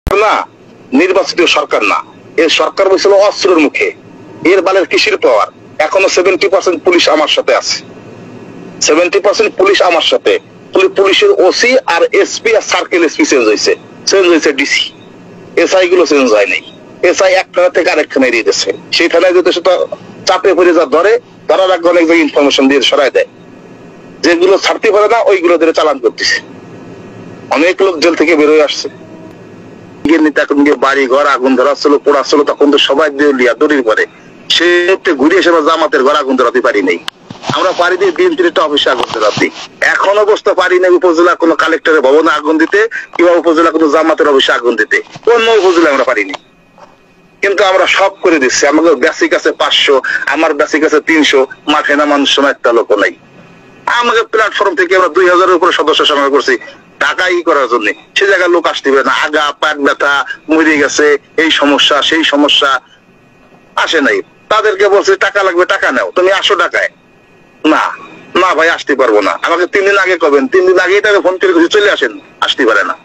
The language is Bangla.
না, নির্বাচিত সরকার না, এর সরকার বলছিল অস্ত্রের মুখে। এর বালের কিসের পাওয়ার? এখনো 70% পুলিশ আমার সাথে আছে, 70% পুলিশ আমার সাথে। পুলিশের ওসি আর এসপি আর সার্কেল এসপি চেঞ্জ হয়েছে ডিসি, এসআই গুলো চেঞ্জ হয় নাই। এসআই এক থানা থেকে আরেক থানায় দিয়ে দিচ্ছে, সেই থানায় যদি সেটা চাপে পড়ে যা ধরার আগে অনেক জায়গায় ইনফরমেশন দিয়ে সরাই দেয়, যেগুলো ছাড়তে পারে না ওইগুলো ধরে চালান করতেছে। অনেক লোক জেল থেকে বেরোয় আসছে। এখন বাড়ি ঘর আগুন ধরা ছিল, পোড়া ছিল, তখন তো সবাই লিয়া দড়ির পরে সে ঘুরে এসে জামাতের ঘর আগুন ধরাতে পারি নাই। আমরা পারি দিই বিএনপির একটা অফিসে আগুন ধরাতে, এখন অবস্থা পারি নাই উপজেলা কোনো কালেক্টরের ভবনে আগুন দিতে কিংবা উপজেলা কোনো জামাতের অফিসে আগুন দিতে, অন্য উপজেলা আমরা পারিনি। কিন্তু আমরা সব করে দিচ্ছি। আমাদের বেসিক আছে 500, আমার বেসিক আছে 300, মাঠে নামানোর সময় একটা লোক নাই। আমাদের প্ল্যাটফর্ম থেকে আমরা 2000-এর উপরে সদস্য সংগ্রহ করছি টাকা করার জন্য। সে জায়গায় লোক আসতে পারে না, আগা পাট ব্যথা, মরে গেছে, এই সমস্যা সেই সমস্যা, আসে নাই। তাদেরকে বলছে টাকা লাগবে, টাকা নাও, তুমি আসো টাকায়। না না ভাই আসতে পারবো না, আমাকে 3 দিন আগে কবেন, 3 দিন আগে তাকে ফোন করে চলে আসেন, আসতে পারে না।